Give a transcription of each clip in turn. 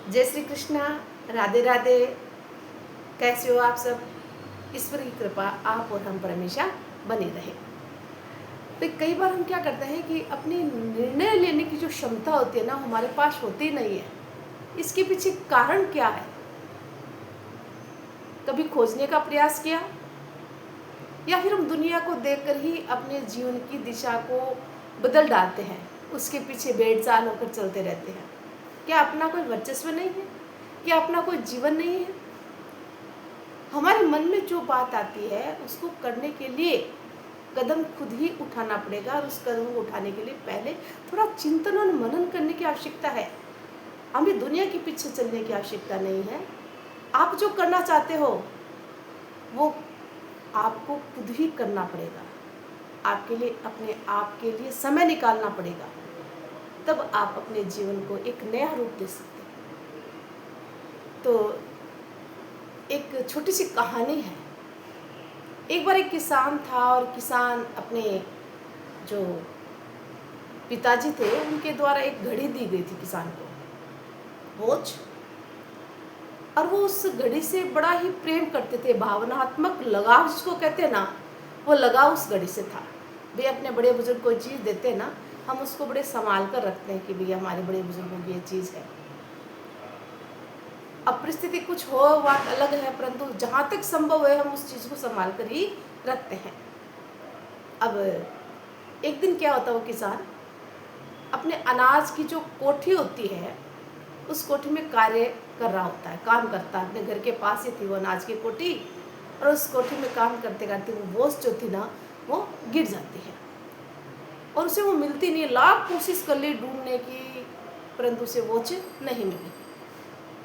जय श्री कृष्णा। राधे राधे। कैसे हो आप सब? ईश्वर की कृपा आप और हम पर हमेशा बनी रहे। तो कई बार हम क्या करते हैं कि अपनी निर्णय लेने की जो क्षमता होती है ना, हमारे पास होती नहीं है। इसके पीछे कारण क्या है? कभी खोजने का प्रयास किया, या फिर हम दुनिया को देखकर ही अपने जीवन की दिशा को बदल डालते हैं, उसके पीछे बेड़चाल होकर चलते रहते हैं। क्या अपना कोई वर्चस्व नहीं है? क्या अपना कोई जीवन नहीं है? हमारे मन में जो बात आती है उसको करने के लिए कदम खुद ही उठाना पड़ेगा, और उस कदम को उठाने के लिए पहले थोड़ा चिंतन और मनन करने की आवश्यकता है। हमें दुनिया के पीछे चलने की आवश्यकता नहीं है। आप जो करना चाहते हो वो आपको खुद ही करना पड़ेगा। आपके लिए, अपने आप के लिए समय निकालना पड़ेगा, तब आप अपने जीवन को एक नया रूप दे सकते हैं। तो एक छोटी सी कहानी है। एक बार एक किसान था, और किसान अपने जो पिताजी थे उनके द्वारा एक घड़ी दी गई थी किसान को, वॉच। और वो उस घड़ी से बड़ा ही प्रेम करते थे, भावनात्मक लगाव जिसको कहते हैं ना, वो लगाव उस घड़ी से था। वे अपने बड़े बुजुर्ग को चीज़ देते हैं ना, हम उसको बड़े संभाल कर रखते हैं कि भैया हमारे बड़े बुजुर्गों की ये चीज़ है। अब परिस्थिति कुछ हो, बात अलग है, परंतु जहाँ तक संभव है हम उस चीज़ को संभाल कर ही रखते हैं। अब एक दिन क्या होता है, वो किसान अपने अनाज की जो कोठी होती है उस कोठी में कार्य कर रहा होता है, काम करता है। अपने घर के पास ही थी वो अनाज की कोठी, और उस कोठी में काम करते करते वो वॉच जो थी ना, वो गिर जाती है और उसे वो मिलती नहीं। लाख कोशिश कर ली ढूंढने की, परंतु उसे वॉच नहीं मिली।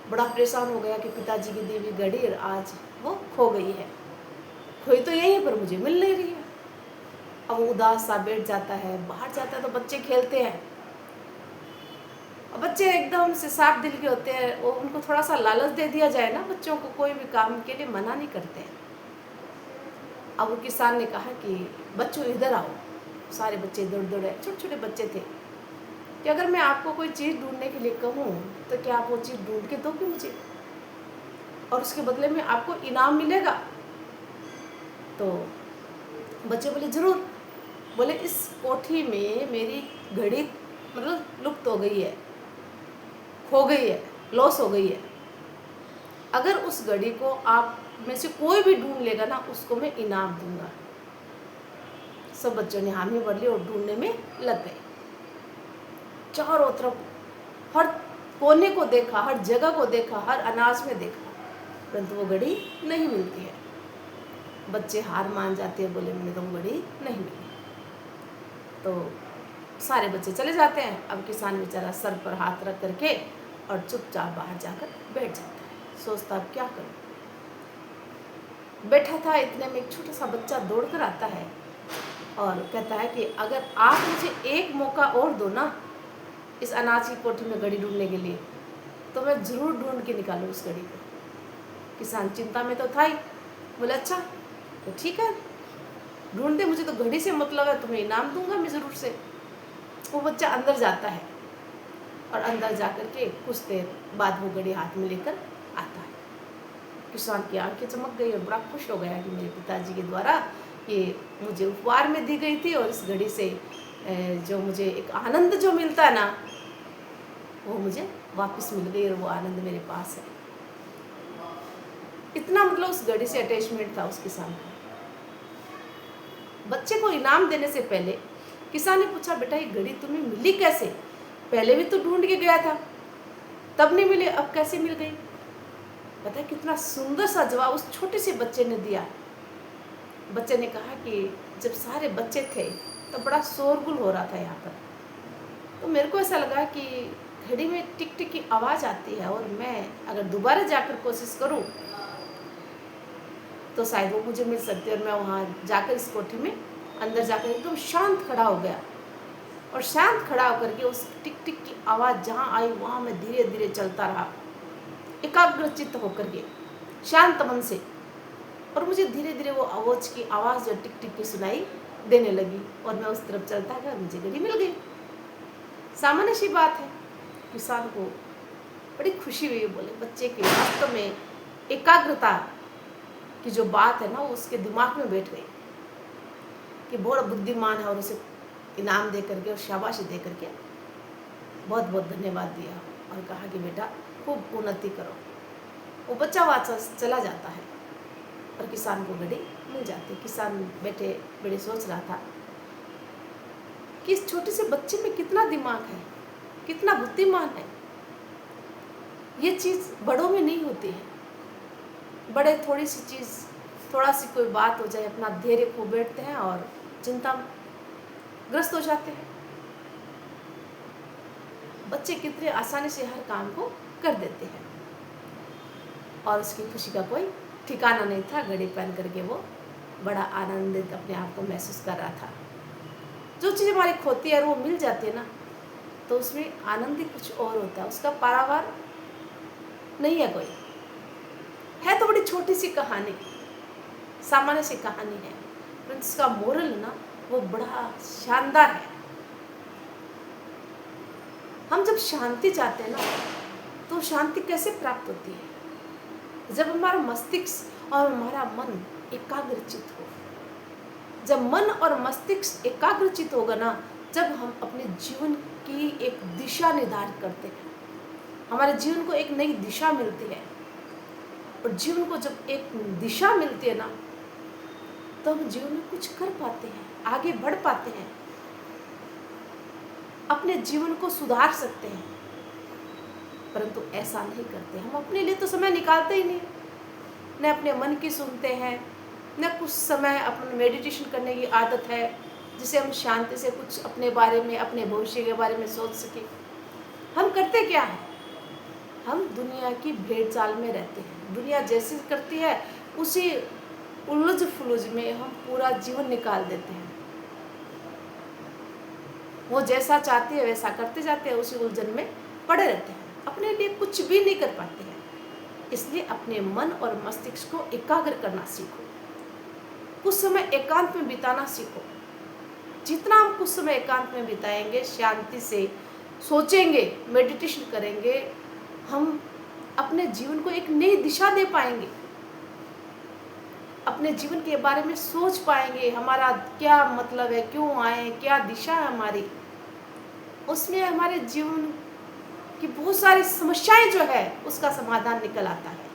बड़ा परेशान हो गया कि पिताजी की दी हुई घड़ी आज वो खो गई है। खोई तो यहीं पर मुझे मिल नहीं रही है। अब वो उदास सा बैठ जाता है। बाहर जाता है तो बच्चे खेलते हैं। बच्चे एकदम से साफ दिल के होते हैं, वो उनको थोड़ा सा लालच दे दिया जाए ना, बच्चों को कोई भी काम के लिए मना नहीं करते हैं। अब वो किसान ने कहा कि बच्चों इधर आओ। सारे बच्चे इधर उधर है, छोटे छोटे बच्चे थे, कि अगर मैं आपको कोई चीज़ ढूंढने के लिए कहूँ तो क्या आप वो चीज़ ढूंढ के दोगे मुझे, और उसके बदले में आपको इनाम मिलेगा? तो बच्चे बोले ज़रूर। बोले इस कोठी में मेरी घड़ी मतलब लुप्त हो गई है, खो गई है, लॉस हो गई है। अगर उस घड़ी को आप में से कोई भी ढूंढ लेगा ना, उसको मैं इनाम दूंगा। सब बच्चों ने हामी भर ली और ढूंढने में लग गए। चारों तरफ हर कोने को देखा, हर जगह को देखा, हर अनाज में देखा, परंतु वो घड़ी नहीं मिलती है। बच्चे हार मान जाते हैं, बोले मैंने तो वो घड़ी नहीं मिली। तो सारे बच्चे चले जाते हैं। अब किसान बेचारा सर पर हाथ रख करके और चुपचाप बाहर जाकर बैठ जाता है। सोचता अब क्या करूं। बैठा था, इतने में एक छोटा सा बच्चा दौड़ कर आता है और कहता है कि अगर आप मुझे एक मौका और दो ना इस अनाज की कोठी में घड़ी ढूंढने के लिए, तो मैं ज़रूर ढूंढ के निकालूँ उस घड़ी को। किसान चिंता में तो था ही। बोले अच्छा तो ठीक है, ढूंढ दे, मुझे तो घड़ी से मतलब है, तुम्हें इनाम दूंगा मैं ज़रूर से। वो बच्चा अंदर जाता है और अंदर जा कर के कुछ देर बाद वो घड़ी हाथ में लेकर आता है। किसान की आंखें चमक गई और बड़ा खुश हो गया कि मेरे पिताजी के द्वारा ये मुझे उपहार में दी गई थी, और इस घड़ी से जो मुझे एक आनंद जो मिलता है ना, वो मुझे वापस मिल गई, और वो आनंद मेरे पास है। इतना मतलब उस घड़ी से अटैचमेंट था उस किसान का। बच्चे को इनाम देने से पहले किसान ने पूछा, बेटा ये घड़ी तुम्हें मिली कैसे? पहले भी तो ढूंढ के गया था, तब नहीं मिली, अब कैसे मिल गई? पता है कितना सुंदर सा जवाब उस छोटे से बच्चे ने दिया। बच्चे ने कहा कि जब सारे बच्चे थे तो बड़ा शोरगुल हो रहा था यहाँ पर, तो मेरे को ऐसा लगा कि घड़ी में टिक टिक की आवाज़ आती है, और मैं अगर दोबारा जाकर कोशिश करूँ तो शायद वो मुझे मिल सकती है। और मैं वहाँ जाकर इस कोठी में अंदर जाकर एकदम शांत खड़ा हो गया, और शांत खड़ा होकर के उस टिक टिक की आवाज़ जहाँ आई वहाँ मैं धीरे धीरे चलता रहा, एकाग्रचित्त होकर के, शांत मन से। और मुझे धीरे धीरे वो आवाज़ की आवाज़ जो टिक टिक की सुनाई देने लगी, और मैं उस तरफ चलता गया, मुझे घड़ी मिल गई। सामान्य सी बात है। किसान को बड़ी खुशी हुई। बोले बच्चे की वास्तव में एकाग्रता की जो बात है ना, वो उसके दिमाग में बैठ गई कि बहुत बुद्धिमान है, और उसे इनाम दे करके और शाबाशी दे करके बहुत बहुत धन्यवाद दिया और कहा कि बेटा खूब उन्नति करो। वो बच्चा वापस चला जाता है और किसान को घड़ी मिल जाती है। किसान बैठे बड़े सोच रहा था कि इस छोटे से बच्चे में कितना दिमाग है, कितना बुद्धिमान है। ये चीज़ बड़ों में नहीं होती है। बड़े थोड़ी सी चीज़, थोड़ा सी कोई बात हो जाए, अपना धैर्य खो बैठते हैं और चिंता ग्रस्त हो जाते हैं। बच्चे कितने आसानी से हर काम को कर देते हैं और उसकी खुशी का कोई ठिकाना नहीं था। घड़ी पहन करके वो बड़ा आनंदित अपने आप को महसूस कर रहा था। जो चीज़ हमारी खोती है और वो मिल जाती है ना, तो उसमें आनंद ही कुछ और होता है, उसका पारावार नहीं है कोई। है तो बड़ी छोटी सी कहानी, सामान्य सी कहानी है, पर इसका मोरल ना वो बड़ा शानदार है। हम जब शांति चाहते हैं ना, तो शांति कैसे प्राप्त होती है? जब हमारा मस्तिष्क और हमारा मन एकाग्रचित हो। जब मन और मस्तिष्क एकाग्रचित होगा ना, जब हम अपने जीवन की एक दिशा निर्धारित करते हैं, हमारे जीवन को एक नई दिशा मिलती है। और जीवन को जब एक दिशा मिलती है ना, तो हम जीवन में कुछ कर पाते हैं, आगे बढ़ पाते हैं, अपने जीवन को सुधार सकते हैं। परंतु ऐसा नहीं करते। हम अपने लिए तो समय निकालते ही नहीं, न अपने मन की सुनते हैं, न कुछ समय अपने मेडिटेशन करने की आदत है जिसे हम शांति से कुछ अपने बारे में, अपने भविष्य के बारे में सोच सके। हम करते क्या है? हम दुनिया की भेड़ चाल में रहते हैं। दुनिया जैसे करती है उसी उलझ फुलझ में हम पूरा जीवन निकाल देते हैं। वो जैसा चाहती है वैसा करते जाते हैं, उसी उलझन में पड़े रहते हैं, अपने लिए कुछ भी नहीं कर पाते हैं। इसलिए अपने मन और मस्तिष्क को एकाग्र करना सीखो। कुछ समय एकांत में बिताना सीखो। जितना हम कुछ समय एकांत में बिताएंगे, शांति से सोचेंगे, मेडिटेशन करेंगे, हम अपने जीवन को एक नई दिशा दे पाएंगे, अपने जीवन के बारे में सोच पाएंगे, हमारा क्या मतलब है, क्यों आए, क्या दिशा है हमारी। उसमें हमारे जीवन की बहुत सारी समस्याएं जो है उसका समाधान निकल आता है।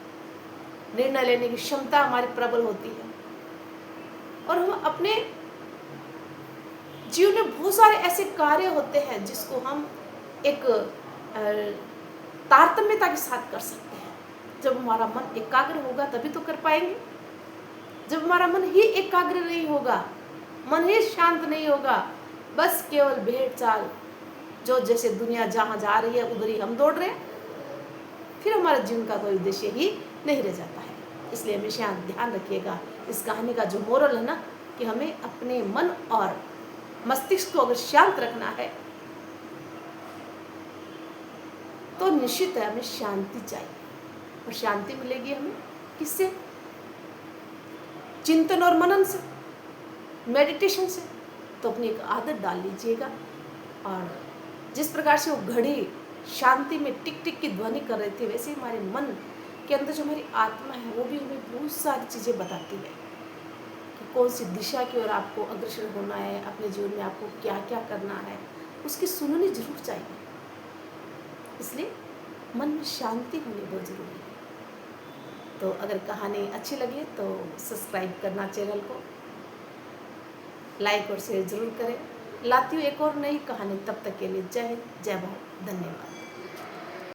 निर्णय लेने की क्षमता हमारी प्रबल होती है और हम अपने जीवन में बहुत सारे ऐसे कार्य होते हैं जिसको हम एक तारतम्यता के साथ कर सकते हैं। जब हमारा मन एकाग्र होगा तभी तो कर पाएंगे। जब हमारा मन ही एकाग्र नहीं होगा, मन ही शांत नहीं होगा, बस केवल भेड़ चाल, जो जैसे दुनिया जहाँ जा रही है उधर ही हम दौड़ रहे हैं, फिर हमारे जीवन का कोई उद्देश्य ही नहीं रह जाता है। इसलिए हमेशा ध्यान रखिएगा, इस कहानी का जो मोरल है ना, कि हमें अपने मन और मस्तिष्क को अगर शांत रखना है तो निश्चित है हमें शांति चाहिए। और शांति मिलेगी हमें किससे? चिंतन और मनन से, मेडिटेशन से। तो अपनी एक आदत डाल लीजिएगा। और जिस प्रकार से वो घड़ी शांति में टिक टिक की ध्वनि कर रही थी, वैसे हमारे मन के अंदर जो हमारी आत्मा है वो भी हमें बहुत सारी चीज़ें बताती है कि कौन सी दिशा की ओर आपको अग्रसर होना है, अपने जीवन में आपको क्या क्या करना है, उसकी सुननी जरूर चाहिए। इसलिए मन में शांति होनी बहुत ज़रूरी है। तो अगर कहानी अच्छी लगी तो सब्सक्राइब करना, चैनल को लाइक और शेयर ज़रूर करें। लाती हूँ एक और नई कहानी, तब तक के लिए जय हिंद, जय भारत, धन्यवाद।